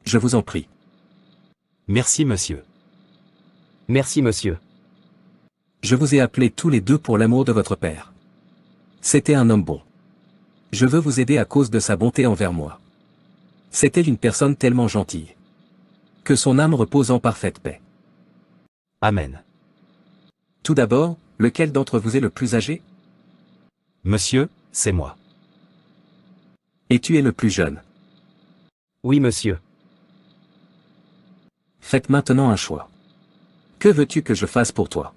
Je vous en prie. Merci monsieur. Merci monsieur. Je vous ai appelés tous les deux pour l'amour de votre père. C'était un homme bon. Je veux vous aider à cause de sa bonté envers moi. C'était une personne tellement gentille. Que son âme repose en parfaite paix. Amen. Tout d'abord, lequel d'entre vous est le plus âgé? Monsieur, c'est moi. Et tu es le plus jeune. Oui monsieur. Faites maintenant un choix. Que veux-tu que je fasse pour toi?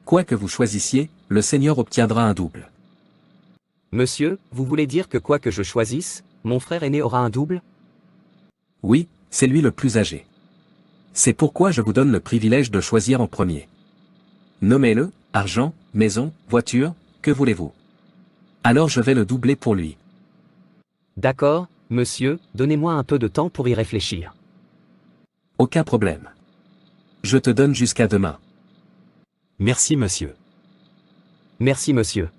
Quoi que vous choisissiez, le Seigneur obtiendra un double. Monsieur, vous voulez dire que quoi que je choisisse, mon frère aîné aura un double? Oui, c'est lui le plus âgé. C'est pourquoi je vous donne le privilège de choisir en premier. Nommez-le, argent, maison, voiture, que voulez-vous? Alors je vais le doubler pour lui. D'accord, monsieur, donnez-moi un peu de temps pour y réfléchir. Aucun problème. Je te donne jusqu'à demain. Merci monsieur. Merci monsieur.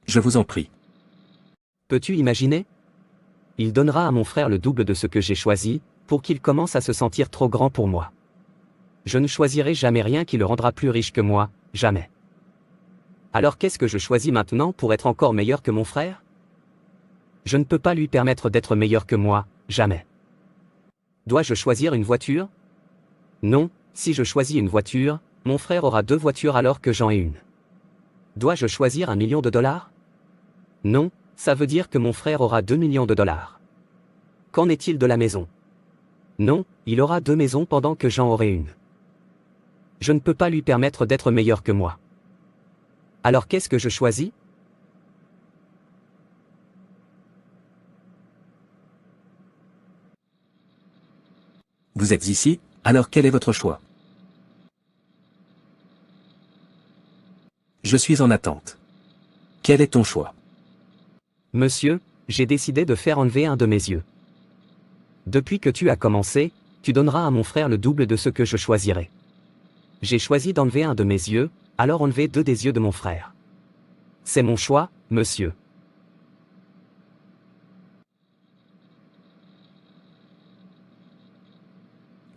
Je vous en prie. Peux-tu imaginer? Il donnera à mon frère le double de ce que j'ai choisi, pour qu'il commence à se sentir trop grand pour moi. Je ne choisirai jamais rien qui le rendra plus riche que moi, jamais. Alors qu'est-ce que je choisis maintenant pour être encore meilleur que mon frère? Je ne peux pas lui permettre d'être meilleur que moi, jamais. Dois-je choisir une voiture? Non, si je choisis une voiture, mon frère aura 2 voitures alors que j'en ai une. Dois-je choisir $1 million? Non, ça veut dire que mon frère aura 2 millions de dollars. Qu'en est-il de la maison? Non, il aura 2 maisons pendant que j'en aurai une. Je ne peux pas lui permettre d'être meilleur que moi. Alors qu'est-ce que je choisis? Vous êtes ici, alors quel est votre choix? Je suis en attente. Quel est ton choix? Monsieur, j'ai décidé de faire enlever un de mes yeux. Depuis que tu as commencé, tu donneras à mon frère le double de ce que je choisirai. J'ai choisi d'enlever un de mes yeux, alors enlever 2 des yeux de mon frère. C'est mon choix, monsieur.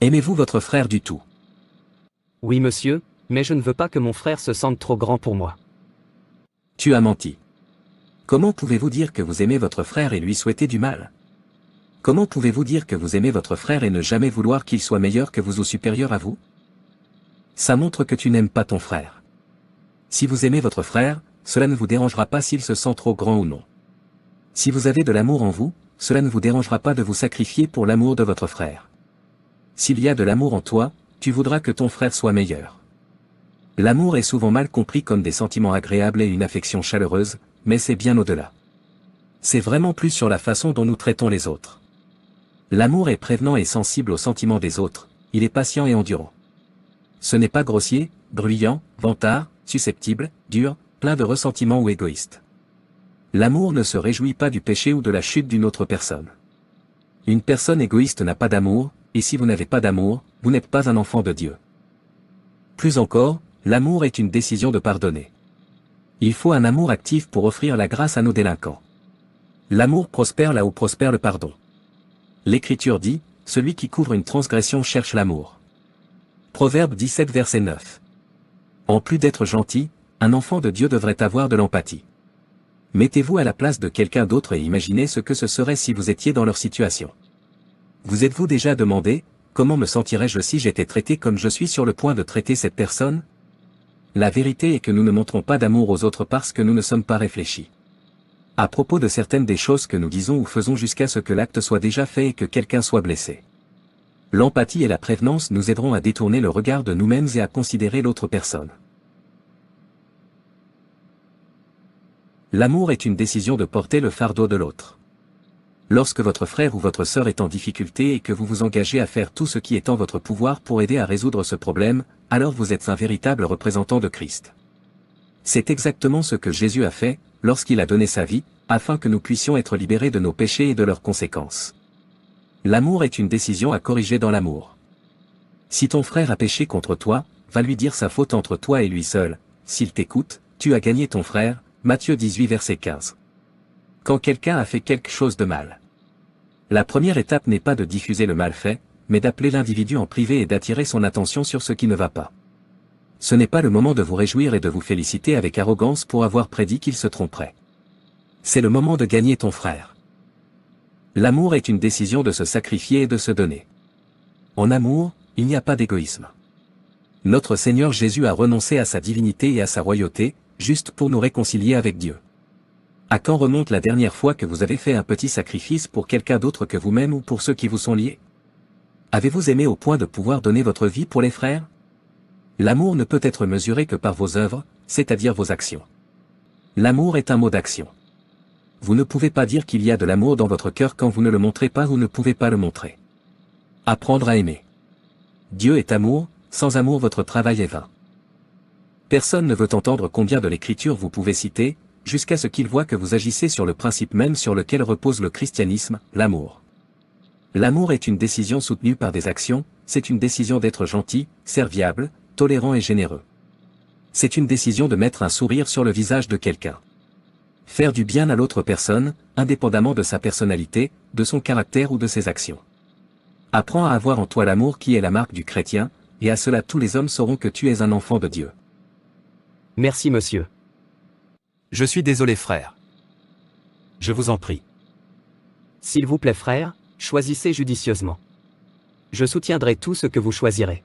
Aimez-vous votre frère du tout? Oui monsieur, mais je ne veux pas que mon frère se sente trop grand pour moi. Tu as menti. Comment pouvez-vous dire que vous aimez votre frère et lui souhaiter du mal? Comment pouvez-vous dire que vous aimez votre frère et ne jamais vouloir qu'il soit meilleur que vous ou supérieur à vous? Ça montre que tu n'aimes pas ton frère. Si vous aimez votre frère, cela ne vous dérangera pas s'il se sent trop grand ou non. Si vous avez de l'amour en vous, cela ne vous dérangera pas de vous sacrifier pour l'amour de votre frère. S'il y a de l'amour en toi, tu voudras que ton frère soit meilleur. L'amour est souvent mal compris comme des sentiments agréables et une affection chaleureuse, mais c'est bien au-delà. C'est vraiment plus sur la façon dont nous traitons les autres. L'amour est prévenant et sensible aux sentiments des autres, il est patient et endurant. Ce n'est pas grossier, bruyant, vantard, susceptible, dur, plein de ressentiments ou égoïste. L'amour ne se réjouit pas du péché ou de la chute d'une autre personne. Une personne égoïste n'a pas d'amour, et si vous n'avez pas d'amour, vous n'êtes pas un enfant de Dieu. Plus encore, l'amour est une décision de pardonner. Il faut un amour actif pour offrir la grâce à nos délinquants. L'amour prospère là où prospère le pardon. L'Écriture dit, « Celui qui couvre une transgression cherche l'amour. » Proverbe 17 verset 9. En plus d'être gentil, un enfant de Dieu devrait avoir de l'empathie. Mettez-vous à la place de quelqu'un d'autre et imaginez ce que ce serait si vous étiez dans leur situation. Vous êtes-vous déjà demandé, comment me sentirais-je si j'étais traité comme je suis sur le point de traiter cette personne? La vérité est que nous ne montrons pas d'amour aux autres parce que nous ne sommes pas réfléchis. À propos de certaines des choses que nous disons ou faisons jusqu'à ce que l'acte soit déjà fait et que quelqu'un soit blessé. L'empathie et la prévenance nous aideront à détourner le regard de nous-mêmes et à considérer l'autre personne. L'amour est une décision de porter le fardeau de l'autre. Lorsque votre frère ou votre sœur est en difficulté et que vous vous engagez à faire tout ce qui est en votre pouvoir pour aider à résoudre ce problème, alors vous êtes un véritable représentant de Christ. C'est exactement ce que Jésus a fait, lorsqu'il a donné sa vie, afin que nous puissions être libérés de nos péchés et de leurs conséquences. L'amour est une décision à corriger dans l'amour. Si ton frère a péché contre toi, va lui dire sa faute entre toi et lui seul. S'il t'écoute, tu as gagné ton frère. Matthieu 18 verset 15. Quand quelqu'un a fait quelque chose de mal, La première étape n'est pas de diffuser le mal fait, mais d'appeler l'individu en privé et d'attirer son attention sur ce qui ne va pas. Ce n'est pas le moment de vous réjouir et de vous féliciter avec arrogance pour avoir prédit qu'il se tromperait. C'est le moment de gagner ton frère. L'amour est une décision de se sacrifier et de se donner. En amour, il n'y a pas d'égoïsme. Notre Seigneur Jésus a renoncé à sa divinité et à sa royauté, juste pour nous réconcilier avec Dieu. À quand remonte la dernière fois que vous avez fait un petit sacrifice pour quelqu'un d'autre que vous-même ou pour ceux qui vous sont liés? Avez-vous aimé au point de pouvoir donner votre vie pour les frères? L'amour ne peut être mesuré que par vos œuvres, c'est-à-dire vos actions. L'amour est un mot d'action. Vous ne pouvez pas dire qu'il y a de l'amour dans votre cœur quand vous ne le montrez pas ou ne pouvez pas le montrer. Apprendre à aimer. Dieu est amour, sans amour votre travail est vain. Personne ne veut entendre combien de l'Écriture vous pouvez citer, jusqu'à ce qu'il voit que vous agissez sur le principe même sur lequel repose le christianisme, l'amour. L'amour est une décision soutenue par des actions, c'est une décision d'être gentil, serviable, tolérant et généreux. C'est une décision de mettre un sourire sur le visage de quelqu'un. Faire du bien à l'autre personne, indépendamment de sa personnalité, de son caractère ou de ses actions. Apprends à avoir en toi l'amour qui est la marque du chrétien, et à cela tous les hommes sauront que tu es un enfant de Dieu. Merci monsieur. Je suis désolé frère. Je vous en prie. S'il vous plaît frère, choisissez judicieusement. Je soutiendrai tout ce que vous choisirez.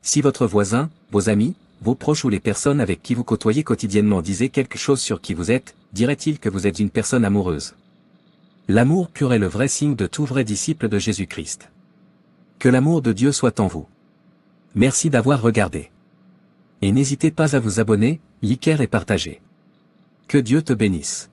Si votre voisin, vos amis, vos proches ou les personnes avec qui vous côtoyez quotidiennement disaient quelque chose sur qui vous êtes, dirait-il que vous êtes une personne amoureuse. L'amour pur est le vrai signe de tout vrai disciple de Jésus-Christ. Que l'amour de Dieu soit en vous. Merci d'avoir regardé. Et n'hésitez pas à vous abonner, liker et partager. Que Dieu te bénisse.